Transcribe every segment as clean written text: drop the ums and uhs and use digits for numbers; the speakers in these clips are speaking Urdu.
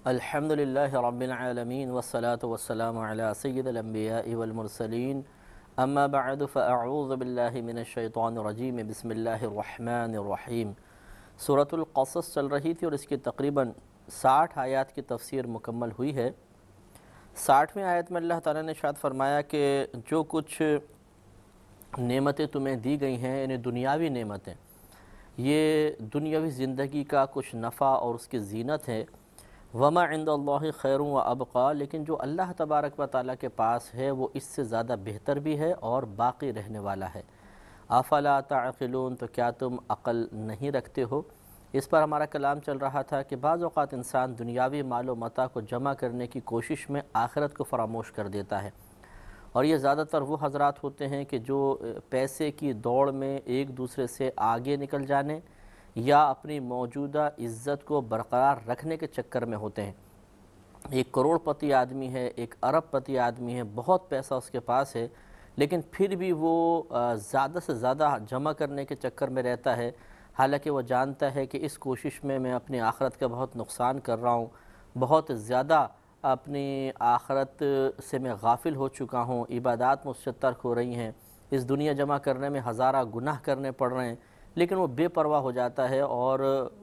الحمدللہ رب العالمین والصلاة والسلام علی سید الانبیاء والمرسلین اما بعد فاعوذ باللہ من الشیطان الرجیم بسم اللہ الرحمن الرحیم۔ سورۃ القصص چل رہی تھی اور اس کی تقریباً 60 آیات کی تفسیر مکمل ہوئی ہے۔ 60ویں آیت میں اللہ تعالیٰ نے ارشاد فرمایا کہ جو کچھ نعمتیں تمہیں دی گئی ہیں یعنی دنیاوی نعمتیں، یہ دنیاوی زندگی کا کچھ نفع اور اس کی زینت ہے۔ وما عند اللہ خیر و ابقا، لیکن جو اللہ تبارک و تعالیٰ کے پاس ہے وہ اس سے زیادہ بہتر بھی ہے اور باقی رہنے والا ہے۔ افلا تعقلون، تو کیا تم عقل نہیں رکھتے ہو؟ اس پر ہمارا کلام چل رہا تھا کہ بعض اوقات انسان دنیاوی مال و متاع کو جمع کرنے کی کوشش میں آخرت کو فراموش کر دیتا ہے، اور یہ زیادہ تر وہ حضرات ہوتے ہیں کہ جو پیسے کی دوڑ میں ایک دوسرے سے آگے نکل جانے یا اپنی موجودہ عزت کو برقرار رکھنے کے چکر میں ہوتے ہیں۔ ایک کروڑ پتی آدمی ہے، ایک ارب پتی آدمی ہے، بہت پیسہ اس کے پاس ہے، لیکن پھر بھی وہ زیادہ سے زیادہ جمع کرنے کے چکر میں رہتا ہے، حالانکہ وہ جانتا ہے کہ اس کوشش میں میں اپنی آخرت کا بہت نقصان کر رہا ہوں، بہت زیادہ اپنی آخرت سے میں غافل ہو چکا ہوں، عبادات مجھ سے ترک ہو رہی ہیں، اس دنیا جمع کرنے میں ہزارہ گناہ کرنے پڑ رہے ہیں، لیکن وہ بے پرواہ ہو جاتا ہے۔ اور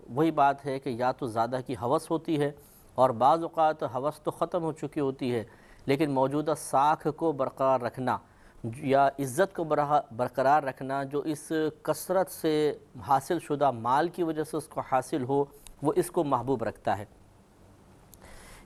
وہی بات ہے کہ یا تو زیادہ کی ہوس ہوتی ہے، اور بعض اوقات ہوس تو ختم ہو چکی ہوتی ہے، لیکن موجودہ ساکھ کو برقرار رکھنا یا عزت کو برقرار رکھنا جو اس کثرت سے حاصل شدہ مال کی وجہ سے اس کو حاصل ہو، وہ اس کو محبوب رکھتا ہے۔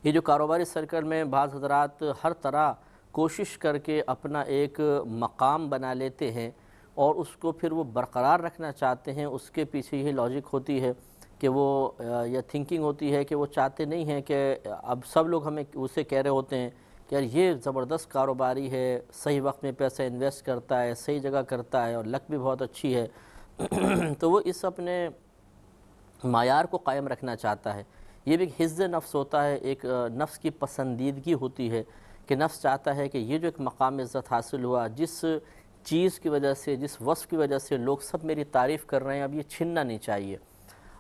یہ جو کاروباری سرکل میں بعض حضرات ہر طرح کوشش کر کے اپنا ایک مقام بنا لیتے ہیں اور اس کو پھر وہ برقرار رکھنا چاہتے ہیں، اس کے پیچھے یہی لاجک ہوتی ہے کہ وہ یا تھنکنگ ہوتی ہے کہ وہ چاہتے نہیں ہیں کہ اب سب لوگ ہمیں اسے کہہ رہے ہوتے ہیں کہ یار یہ زبردست کاروباری ہے، صحیح وقت میں پیسہ انویسٹ کرتا ہے، صحیح جگہ کرتا ہے اور لک بھی بہت اچھی ہے تو وہ اس اپنے معیار کو قائم رکھنا چاہتا ہے۔ یہ بھی ایک حظ نفس ہوتا ہے، ایک نفس کی پسندیدگی ہوتی ہے کہ نفس چاہتا ہے کہ یہ جو ایک مقام عزت حاصل ہوا، جس چیز کی وجہ سے، جس وصف کی وجہ سے لوگ سب میری تعریف کر رہے ہیں، اب یہ چھننا نہیں چاہیے۔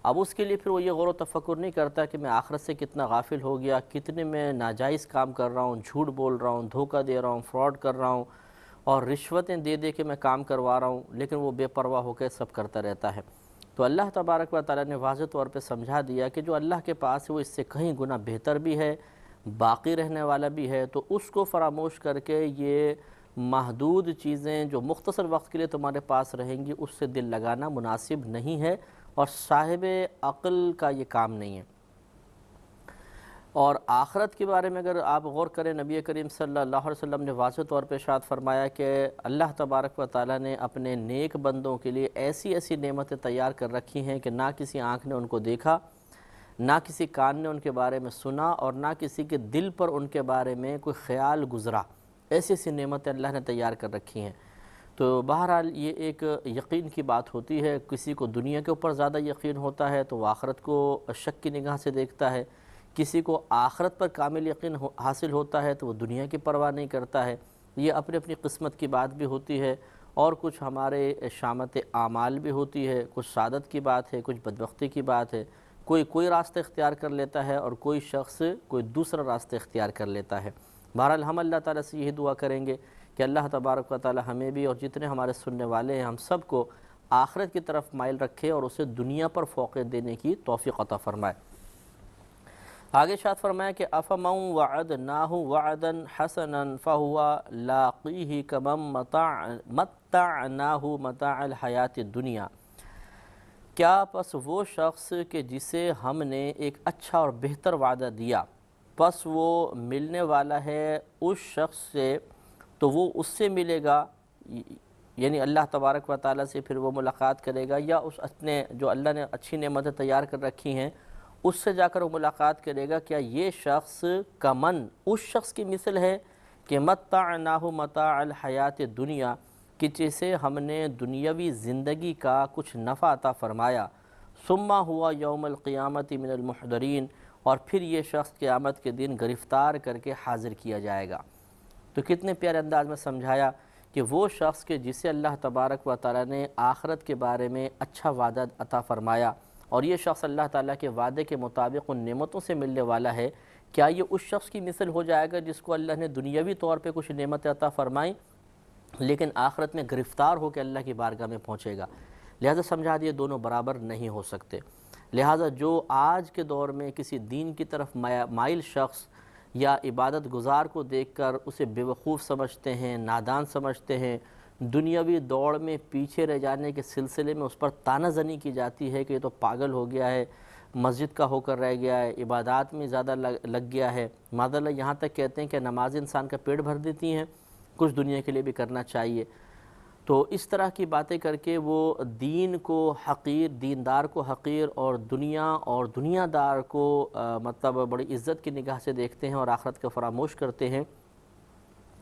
اب اس کے لیے پھر وہ یہ غور و تفکر نہیں کرتا کہ میں آخرت سے کتنا غافل ہو گیا، کتنے میں ناجائز کام کر رہا ہوں، جھوٹ بول رہا ہوں، دھوکہ دے رہا ہوں، فراڈ کر رہا ہوں اور رشوتیں دے دے کے میں کام کروا رہا ہوں، لیکن وہ بے پرواہ ہو کے سب کرتا رہتا ہے۔ تو اللہ تبارک و تعالیٰ نے واضح طور پہ سمجھا دیا کہ جو اللہ کے پاس ہے وہ اس سے کہیں گنا بہتر بھی ہے، باقی رہنے والا بھی ہے، تو اس کو فراموش کر کے یہ محدود چیزیں جو مختصر وقت کے لیے تمہارے پاس رہیں گی اس سے دل لگانا مناسب نہیں ہے اور صاحب عقل کا یہ کام نہیں ہے۔ اور آخرت کے بارے میں اگر آپ غور کریں، نبی کریم صلی اللہ علیہ وسلم نے واضح طور پہ ارشاد فرمایا کہ اللہ تبارک و تعالیٰ نے اپنے نیک بندوں کے لیے ایسی ایسی نعمتیں تیار کر رکھی ہیں کہ نہ کسی آنکھ نے ان کو دیکھا، نہ کسی کان نے ان کے بارے میں سنا اور نہ کسی کے دل پر ان کے بارے میں کوئی خیال گزرا۔ ایسی ایسی نعمتیں اللہ نے تیار کر رکھی ہیں۔ تو بہرحال یہ ایک یقین کی بات ہوتی ہے، کسی کو دنیا کے اوپر زیادہ یقین ہوتا ہے تو وہ آخرت کو شک کی نگاہ سے دیکھتا ہے، کسی کو آخرت پر کامل یقین حاصل ہوتا ہے تو وہ دنیا کی پرواہ نہیں کرتا ہے۔ یہ اپنی اپنی قسمت کی بات بھی ہوتی ہے، اور کچھ ہمارے شامت اعمال بھی ہوتی ہے، کچھ سعادت کی بات ہے، کچھ بدبختی کی بات ہے، کوئی راستہ اختیار کر لیتا ہے اور کوئی شخص کوئی دوسرا راستہ اختیار کر لیتا ہے۔ بہرحال ہم اللہ تعالیٰ سے یہی دعا کریں گے کہ اللہ تبارک و تعالیٰ ہمیں بھی اور جتنے ہمارے سننے والے ہیں ہم سب کو آخرت کی طرف مائل رکھے اور اسے دنیا پر فوقیت دینے کی توفیق عطا فرمائے۔ آگے ارشاد فرمایا کہ أَفَمَنْ وَعَدْنَاهُ وَعْدًا حَسَنًا فَهُوَ لَاقِيهِ كَمَنْ مَتَّعْنَاهُ مَتَاعَ الْحَيَاةِ الدُّنْيَا، کیا پس وہ شخص کہ جسے ہم نے ایک اچھا اور بہتر وعدہ دیا، پس وہ ملنے والا ہے اس شخص سے، تو وہ اس سے ملے گا، یعنی اللہ تبارک و تعالیٰ سے پھر وہ ملاقات کرے گا، یا اس اپنے جو اللہ نے اچھی نعمتیں تیار کر رکھی ہیں اس سے جا کر وہ ملاقات کرے گا؟ کیا یہ شخص کمن اس شخص کی مثل ہے کہ متعناہ متاع الحیات الدنیا، کہ جسے ہم نے دنیاوی زندگی کا کچھ نفع عطا فرمایا، ثم ہوا یوم القیامت من المحضرین، اور پھر یہ شخص قیامت کے دن گرفتار کر کے حاضر کیا جائے گا۔ تو کتنے پیارے انداز میں سمجھایا کہ وہ شخص کہ جسے اللہ تبارک و تعالیٰ نے آخرت کے بارے میں اچھا وعدہ عطا فرمایا، اور یہ شخص اللہ تعالیٰ کے وعدے کے مطابق ان نعمتوں سے ملنے والا ہے، کیا یہ اس شخص کی مثل ہو جائے گا جس کو اللہ نے دنیاوی طور پہ کچھ نعمت عطا فرمائیں لیکن آخرت میں گرفتار ہو کے اللہ کی بارگاہ میں پہنچے گا؟ لہذا سمجھا دیے دونوں برابر نہیں ہو سکتے۔ لہذا جو آج کے دور میں کسی دین کی طرف مائل شخص یا عبادت گزار کو دیکھ کر اسے بیوقوف سمجھتے ہیں، نادان سمجھتے ہیں، دنیاوی دوڑ میں پیچھے رہ جانے کے سلسلے میں اس پر طعنہ زنی کی جاتی ہے کہ یہ تو پاگل ہو گیا ہے، مسجد کا ہو کر رہ گیا ہے، عبادات میں زیادہ لگ گیا ہے، معاذ اللہ یہاں تک کہتے ہیں کہ نماز انسان کا پیٹ بھر دیتی ہیں، کچھ دنیا کے لیے بھی کرنا چاہیے۔ تو اس طرح کی باتیں کر کے وہ دین کو حقیر، دیندار کو حقیر اور دنیا دار کو مطلب بڑی عزت کی نگاہ سے دیکھتے ہیں اور آخرت کا فراموش کرتے ہیں۔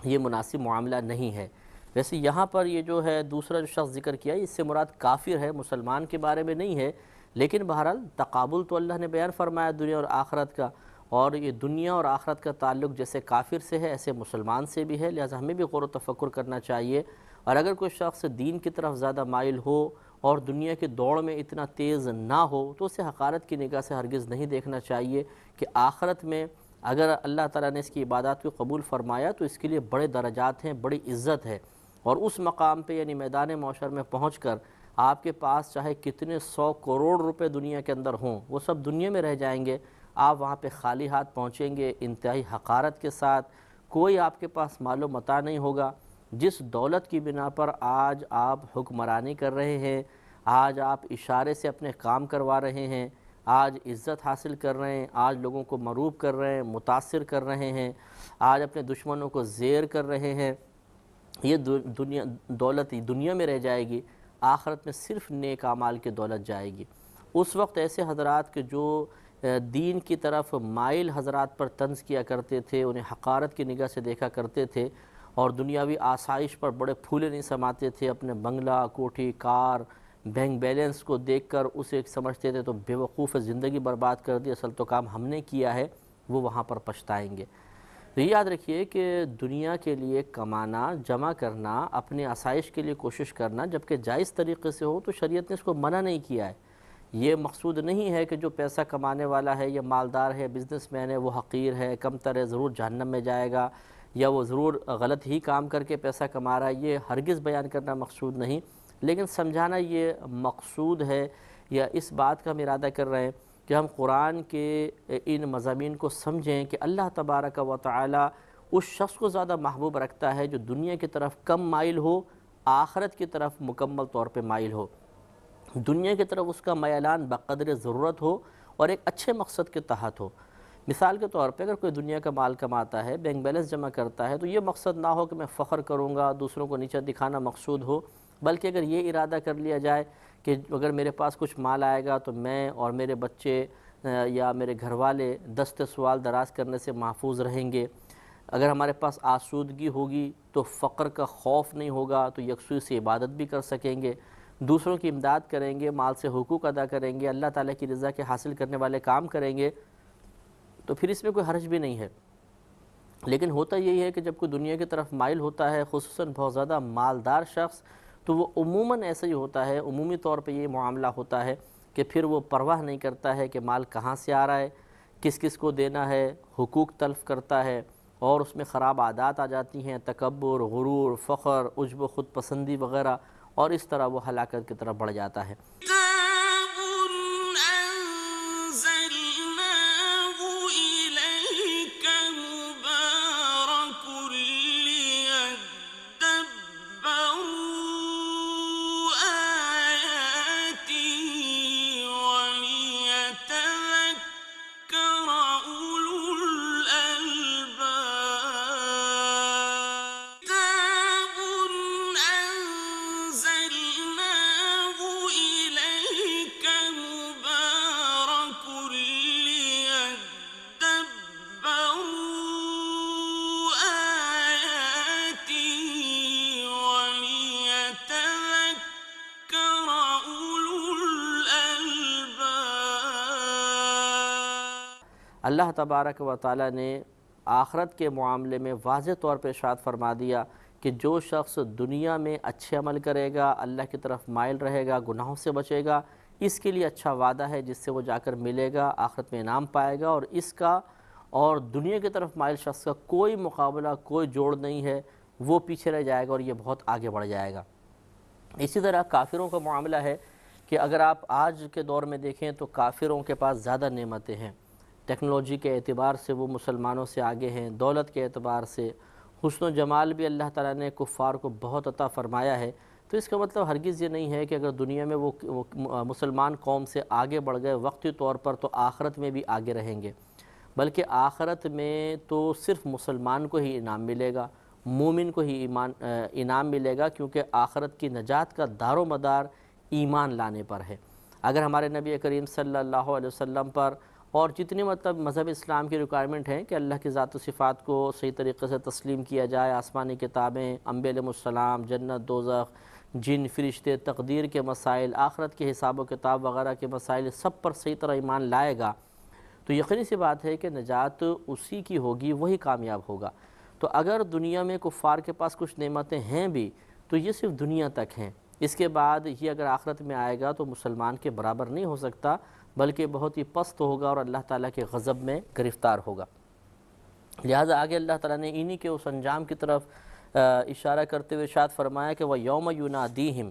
یہ مناسب معاملہ نہیں ہے۔ ویسے یہاں پر یہ جو ہے دوسرا جو شخص ذکر کیا اس سے مراد کافر ہے، مسلمان کے بارے میں نہیں ہے، لیکن بہرحال تقابل تو اللہ نے بیان فرمایا دنیا اور آخرت کا، اور یہ دنیا اور آخرت کا تعلق جیسے کافر سے ہے ایسے مسلمان سے بھی ہے، لہذا ہمیں بھی غور و تفکر کرنا چاہیے۔ اور اگر کوئی شخص دین کی طرف زیادہ مائل ہو اور دنیا کی دوڑ میں اتنا تیز نہ ہو تو اسے حقارت کی نگاہ سے ہرگز نہیں دیکھنا چاہیے کہ آخرت میں اگر اللہ تعالیٰ نے اس کی عبادات کو قبول فرمایا تو اس کے لیے بڑے درجات ہیں، بڑی عزت ہے، اور اس مقام پہ یعنی میدان معشر میں پہنچ کر آپ کے پاس چاہے کتنے 100 کروڑ روپے دنیا کے اندر ہوں وہ سب دنیا میں رہ جائیں گے، آپ وہاں پہ خالی ہاتھ پہنچیں گے، انتہائی حقارت کے ساتھ، کوئی آپ کے پاس مال و متاع نہیں ہوگا۔ جس دولت کی بنا پر آج آپ حکمرانی کر رہے ہیں، آج آپ اشارے سے اپنے کام کروا رہے ہیں، آج عزت حاصل کر رہے ہیں، آج لوگوں کو مروب کر رہے ہیں، متاثر کر رہے ہیں، آج اپنے دشمنوں کو زیر کر رہے ہیں، یہ دولت دنیا میں رہ جائے گی، آخرت میں صرف نیک اعمال کی دولت جائے گی۔ اس وقت ایسے حضرات کے جو دین کی طرف مائل حضرات پر طنز کیا کرتے تھے، انہیں حقارت کی نگاہ سے دیکھا کرتے تھے اور دنیاوی آسائش پر بڑے پھولے نہیں سماتے تھے، اپنے بنگلہ، کوٹھی، کار، بینک بیلنس کو دیکھ کر اسے سمجھتے تھے تو بیوقوف زندگی برباد کر دی، اصل تو کام ہم نے کیا ہے، وہ وہاں پر پچھتائیں گے۔ تو یہ یاد رکھیے کہ دنیا کے لیے کمانا، جمع کرنا، اپنے آسائش کے لیے کوشش کرنا جبکہ جائز طریقے سے ہو تو شریعت نے اس کو منع نہیں کیا ہے۔ یہ مقصود نہیں ہے کہ جو پیسہ کمانے والا ہے یا مالدار ہے، بزنس مین ہے، وہ حقیر ہے، کمتر ہے، ضرور جہنم میں جائے گا، یا وہ ضرور غلط ہی کام کر کے پیسہ کما رہا ہے، یہ ہرگز بیان کرنا مقصود نہیں، لیکن سمجھانا یہ مقصود ہے، یا اس بات کا ہم ارادہ کر رہے ہیں کہ ہم قرآن کے ان مضامین کو سمجھیں کہ اللہ تبارک و تعالی اس شخص کو زیادہ محبوب رکھتا ہے جو دنیا کی طرف کم مائل ہو، آخرت کی طرف مکمل طور پہ مائل ہو۔ دنیا کی طرف اس کا میلان بقدر ضرورت ہو اور ایک اچھے مقصد کے تحت ہو۔ مثال کے طور پہ اگر کوئی دنیا کا مال کماتا ہے، بینک بیلنس جمع کرتا ہے، تو یہ مقصد نہ ہو کہ میں فخر کروں گا، دوسروں کو نیچا دکھانا مقصود ہو، بلکہ اگر یہ ارادہ کر لیا جائے کہ اگر میرے پاس کچھ مال آئے گا تو میں اور میرے بچے یا میرے گھر والے دست سوال دراز کرنے سے محفوظ رہیں گے، اگر ہمارے پاس آسودگی ہوگی تو فقر کا خوف نہیں ہوگا، تو یکسوئی سے عبادت بھی کر سکیں گے، دوسروں کی امداد کریں گے، مال سے حقوق ادا کریں گے، اللہ تعالیٰ کی رضا کے حاصل کرنے والے کام کریں گے، تو پھر اس میں کوئی حرج بھی نہیں ہے۔ لیکن ہوتا یہی ہے کہ جب کوئی دنیا کی طرف مائل ہوتا ہے، خصوصاً بہت زیادہ مالدار شخص، تو وہ عموماً ایسا ہی ہوتا ہے، عمومی طور پہ یہ معاملہ ہوتا ہے کہ پھر وہ پرواہ نہیں کرتا ہے کہ مال کہاں سے آ رہا ہے، کس کس کو دینا ہے، حقوق تلف کرتا ہے، اور اس میں خراب عادات آ جاتی ہیں، تکبر، غرور، فخر، عجب و خود پسندی وغیرہ، اور اس طرح وہ ہلاکت کی طرف بڑھ جاتا ہے۔ اللہ تبارک و تعالیٰ نے آخرت کے معاملے میں واضح طور پہ ارشاد فرما دیا کہ جو شخص دنیا میں اچھے عمل کرے گا، اللہ کی طرف مائل رہے گا، گناہوں سے بچے گا، اس کے لیے اچھا وعدہ ہے جس سے وہ جا کر ملے گا، آخرت میں انعام پائے گا، اور اس کا اور دنیا کی طرف مائل شخص کا کوئی مقابلہ، کوئی جوڑ نہیں ہے، وہ پیچھے رہ جائے گا اور یہ بہت آگے بڑھ جائے گا۔ اسی طرح کافروں کا معاملہ ہے کہ اگر آپ آج کے دور میں دیکھیں تو کافروں کے پاس زیادہ نعمتیں ہیں، ٹیکنالوجی کے اعتبار سے وہ مسلمانوں سے آگے ہیں، دولت کے اعتبار سے، حسن و جمال بھی اللہ تعالیٰ نے کفار کو بہت عطا فرمایا ہے۔ تو اس کا مطلب ہرگز یہ نہیں ہے کہ اگر دنیا میں وہ مسلمان قوم سے آگے بڑھ گئے وقتی طور پر تو آخرت میں بھی آگے رہیں گے، بلکہ آخرت میں تو صرف مسلمان کو ہی انعام ملے گا، مومن کو ہی انعام ملے گا، کیونکہ آخرت کی نجات کا دار و مدار ایمان لانے پر ہے۔ اگر ہمارے نبی کریم صلی اللہ علیہ وسلم پر اور جتنی مذہب اسلام کی ریکوائرمنٹ ہیں کہ اللہ کی ذات و صفات کو صحیح طریقے سے تسلیم کیا جائے، آسمانی کتابیں، انبیاء علیہ السلام، جنت، دوزخ، جن، فرشتے، تقدیر کے مسائل، آخرت کے حساب و کتاب وغیرہ کے مسائل، سب پر صحیح طرح ایمان لائے گا تو یقینی سی بات ہے کہ نجات اسی کی ہوگی، وہی کامیاب ہوگا۔ تو اگر دنیا میں کفار کے پاس کچھ نعمتیں ہیں بھی تو یہ صرف دنیا تک ہیں، اس کے بعد یہ اگر آخرت میں آئے گا تو مسلمان کے برابر نہیں ہو سکتا، بلکہ بہت ہی پست ہوگا اور اللہ تعالیٰ کے غضب میں گرفتار ہوگا۔ لہٰذا آگے اللہ تعالیٰ نے انہی کے اس انجام کی طرف اشارہ کرتے ہوئے ارشاد فرمایا کہ وَيَوْمَ يُنَادِيهِمْ،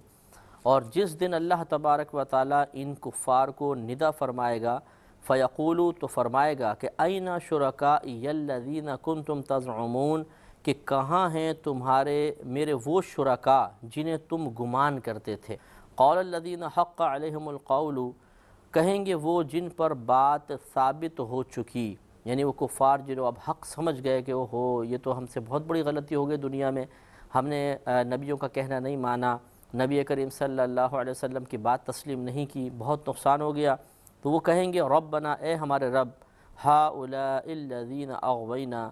اور جس دن اللہ تبارک و تعالیٰ ان کفار کو ندا فرمائے گا، فَيَقُولُ، تو فرمائے گا کہ أَيْنَ شُرَكَائِيَ الَّذِينَ كُنْتُمْ تَزْعُمُونَ، کہ کہاں ہیں تمہارے میرے وہ شرکاء جنہیں تم گمان کرتے تھے۔ قَالَ الَّذِينَ حَقَّ عَلَيْهِمُ الْقَوْلُ، کہیں گے وہ جن پر بات ثابت ہو چکی، یعنی وہ کفار جنہوں اب حق سمجھ گئے کہ اوہو یہ تو ہم سے بہت بڑی غلطی ہو گئی، دنیا میں ہم نے نبیوں کا کہنا نہیں مانا، نبی کریم صلی اللہ علیہ وسلم کی بات تسلیم نہیں کی، بہت نقصان ہو گیا۔ تو وہ کہیں گے ربنا، اے ہمارے رب، ہؤلاء الذین اغوینا،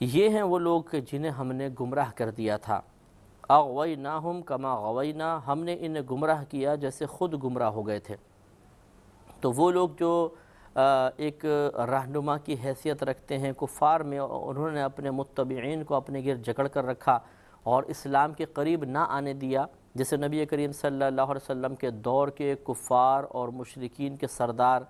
یہ ہیں وہ لوگ جنہیں ہم نے گمراہ کر دیا تھا، اغویناہم کما غوینا، ہم نے انہیں گمراہ کیا جیسے خود گمراہ ہو گئے تھے۔ تو وہ لوگ جو ایک رہنما کی حیثیت رکھتے ہیں کفار میں، انہوں نے اپنے متبعین کو اپنے گرد جکڑ کر رکھا اور اسلام کے قریب نہ آنے دیا، جیسے نبی کریم صلی اللہ علیہ وسلم کے دور کے کفار اور مشرکین کے سردار،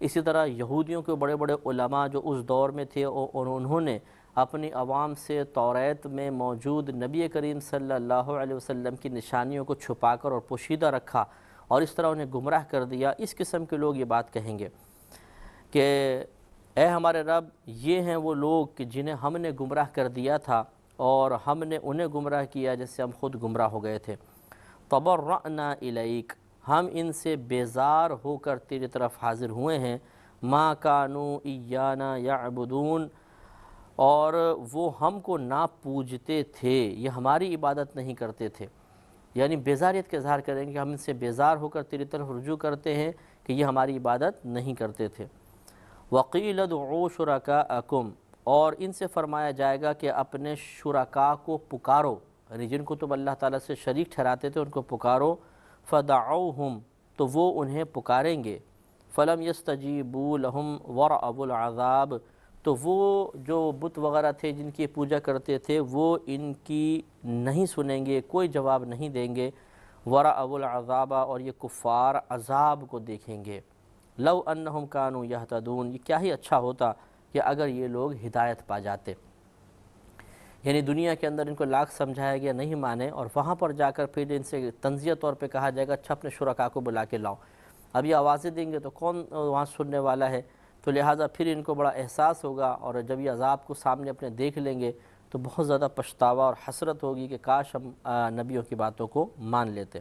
اسی طرح یہودیوں کے بڑے بڑے علماء جو اس دور میں تھے، اور انہوں نے اپنی عوام سے توریت میں موجود نبی کریم صلی اللہ علیہ وسلم کی نشانیوں کو چھپا کر اور پوشیدہ رکھا اور اس طرح انہیں گمراہ کر دیا۔ اس قسم کے لوگ یہ بات کہیں گے کہ اے ہمارے رب، یہ ہیں وہ لوگ کہ جنہیں ہم نے گمراہ کر دیا تھا اور ہم نے انہیں گمراہ کیا جس سے ہم خود گمراہ ہو گئے تھے۔ تبرأنا الیک، ہم ان سے بیزار ہو کر تیری طرف حاضر ہوئے ہیں، ما کانوا ایانا یعبدون، اور وہ ہم کو نہ پوجتے تھے، یہ ہماری عبادت نہیں کرتے تھے، یعنی بیزاریت کا اظہار کریں گے، ہم ان سے بیزار ہو کر تیری طرف رجوع کرتے ہیں کہ یہ ہماری عبادت نہیں کرتے تھے۔ وَقِيلَ ادْعُوا شُرَكَاءَكُمْ، اور ان سے فرمایا جائے گا کہ اپنے شرکاء کو پکارو، یعنی جن کو تم اللہ تعالیٰ سے شریک ٹھہراتے تھے ان کو پکارو۔ فَدَعَوْهُمْ، تو وہ انہیں پکاریں گے۔ فَلَمْ يَسْتَجِيبُوا لَهُمْ وَرَأَوُا الْعَذَابَ، تو وہ جو بت وغیرہ تھے جن کی پوجا کرتے تھے وہ ان کی نہیں سنیں گے، کوئی جواب نہیں دیں گے۔ وَرَأَوُا الْعَذَابَ، اور یہ کفار عذاب کو دیکھیں گے۔ لَوْ أَنَّهُمْ كَانُوا يَهْتَدُونَ، یہ کیا ہی اچھا ہوتا کہ اگر یہ لوگ ہدایت پا جاتے، یعنی دنیا کے اندر ان کو لاکھ سمجھایا گیا نہیں مانے، اور وہاں پر جا کر پھر ان سے تنزیہ طور پہ کہا جائے گا اچھا اپنے شرکاء کو بلا کے لاؤ، اب یہ آوازیں دیں گے تو کون وہاں سننے والا ہے، تو لہٰذا پھر ان کو بڑا احساس ہوگا، اور جب یہ عذاب کو سامنے اپنے دیکھ لیں گے تو بہت زیادہ پچھتاوا اور حسرت ہوگی کہ کاش ہم نبیوں کی باتوں کو مان لیتے۔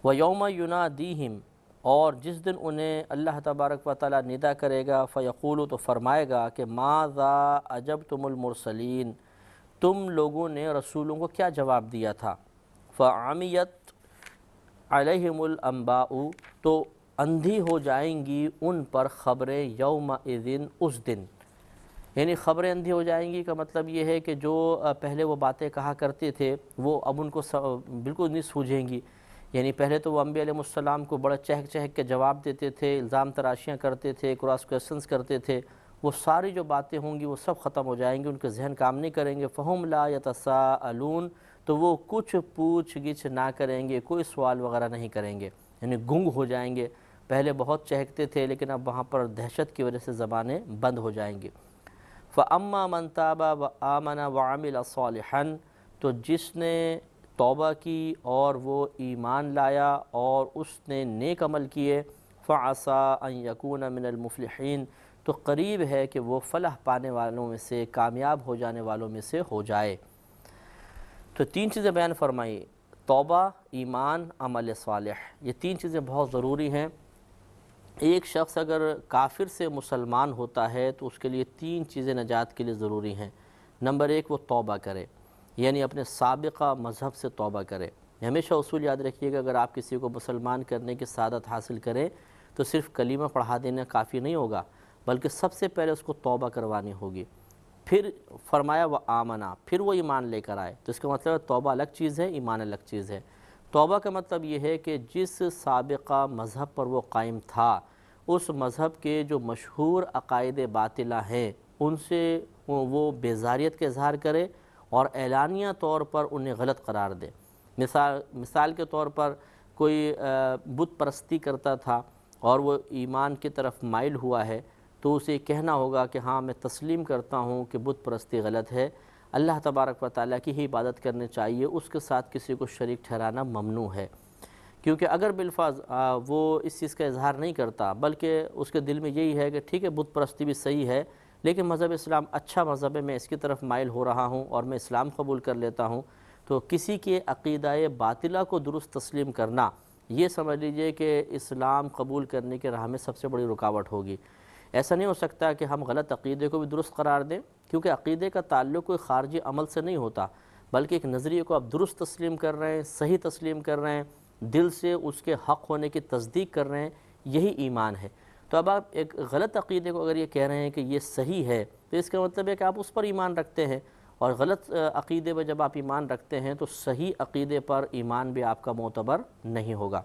وَيَوْمَ يُنَادِيهِمْ، اور جس دن انہیں اللہ تبارک و تعالیٰ ندا کرے گا، فَيَقُولُ، تو فرمائے گا کہ مَاذَا أَجَبْتُمُ الْمُرْسَلِينَ، تم لوگوں نے رسولوں کو کیا جواب دیا تھا۔ فَعَمِيَتْ عَلَيْهِمُ الْأَنْبَاءُ، تو اندھی ہو جائیں گی ان پر خبریں، یومئذ، اس دن، یعنی خبریں اندھی ہو جائیں گی کا مطلب یہ ہے کہ جو پہلے وہ باتیں کہا کرتے تھے وہ اب ان کو بالکل نہیں سوجھیں گی، یعنی پہلے تو وہ انبیاء علیہ السلام کو بڑا چہک چہک کے جواب دیتے تھے، الزام تراشیاں کرتے تھے، کراس کویسچنز کرتے تھے، وہ ساری جو باتیں ہوں گی وہ سب ختم ہو جائیں گی، ان کے ذہن کام نہیں کریں گے۔ فہم لا یتساءلون، تو وہ کچھ پوچھ گچھ نہ کریں گے، کوئی سوال وغیرہ نہیں کریں گے۔ یعنی گنگ ہو جائیں گے. پہلے بہت چہکتے تھے لیکن اب وہاں پر دہشت کی وجہ سے زبانیں بند ہو جائیں گی. فَأَمَّا مَنْ تَابَ وَآمَنَ وَعَمِلَ صَالِحًا، تو جس نے توبہ کی اور وہ ایمان لایا اور اس نے نیک عمل کیے، فَعَسَىٰ أَن يَكُونَ مِنَ الْمُفْلِحِينَ، تو قریب ہے کہ وہ فلاح پانے والوں میں سے، کامیاب ہو جانے والوں میں سے ہو جائے. تو 3 چیزیں بیان فرمائی: توبہ، ایمان، عمل صالح. یہ 3 چیزیں بہت ضروری ہیں. ایک شخص اگر کافر سے مسلمان ہوتا ہے تو اس کے لیے 3 چیزیں نجات کے لیے ضروری ہیں. نمبر 1، وہ توبہ کرے، یعنی اپنے سابقہ مذہب سے توبہ کرے. ہمیشہ اصول یاد رکھیے کہ اگر آپ کسی کو مسلمان کرنے کی سعادت حاصل کریں تو صرف کلمہ پڑھا دینا کافی نہیں ہوگا، بلکہ سب سے پہلے اس کو توبہ کروانی ہوگی. پھر فرمایا وہ آمنا، پھر وہ ایمان لے کر آئے. تو اس کا مطلب ہے توبہ الگ چیز ہے، ایمان الگ چیز ہے. توبہ کا مطلب یہ ہے کہ جس سابقہ مذہب پر وہ قائم تھا، اس مذہب کے جو مشہور عقائد باطلہ ہیں ان سے وہ بیزاریت کا اظہار کرے اور اعلانیہ طور پر انہیں غلط قرار دے. مثال کے طور پر کوئی بت پرستی کرتا تھا اور وہ ایمان کی طرف مائل ہوا ہے، تو اسے کہنا ہوگا کہ ہاں میں تسلیم کرتا ہوں کہ بت پرستی غلط ہے، اللہ تبارک و تعالیٰ کی ہی عبادت کرنی چاہیے، اس کے ساتھ کسی کو شریک ٹھہرانا ممنوع ہے. کیونکہ اگر بالفاظ وہ اس چیز کا اظہار نہیں کرتا بلکہ اس کے دل میں یہی ہے کہ ٹھیک ہے بت پرستی بھی صحیح ہے لیکن مذہب اسلام اچھا مذہب ہے، میں اس کی طرف مائل ہو رہا ہوں اور میں اسلام قبول کر لیتا ہوں، تو کسی کے عقیدہ باطلہ کو درست تسلیم کرنا یہ سمجھ لیجئے کہ اسلام قبول کرنے کے راہ میں سب سے بڑی رکاوٹ ہوگی. ایسا نہیں ہو سکتا کہ ہم غلط عقیدے کو بھی درست قرار دیں، کیونکہ عقیدے کا تعلق کوئی خارجی عمل سے نہیں ہوتا بلکہ ایک نظریے کو آپ درست تسلیم کر رہے ہیں، صحیح تسلیم کر رہے ہیں، دل سے اس کے حق ہونے کی تصدیق کر رہے ہیں، یہی ایمان ہے. تو اب آپ ایک غلط عقیدے کو اگر یہ کہہ رہے ہیں کہ یہ صحیح ہے تو اس کا مطلب ہے کہ آپ اس پر ایمان رکھتے ہیں، اور غلط عقیدے پر جب آپ ایمان رکھتے ہیں تو صحیح عقیدے پر ایمان بھی آپ کا معتبر نہیں ہوگا.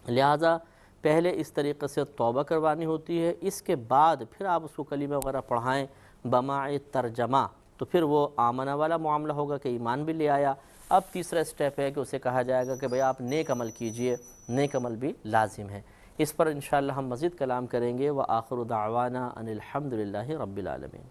لہٰذا پہلے اس طریقے سے توبہ کروانی ہوتی ہے، اس کے بعد پھر آپ اس کو کلمہ وغیرہ پڑھائیں بماع ترجمہ، تو پھر وہ آمنہ والا معاملہ ہوگا کہ ایمان بھی لے آیا. اب تیسرا اسٹیپ ہے کہ اسے کہا جائے گا کہ بھئی آپ نیک عمل کیجئے، نیک عمل بھی لازم ہے. اس پر انشاءاللہ ہم مزید کلام کریں گے. وآخر دعوانا ان الحمد للہ رب العالمین.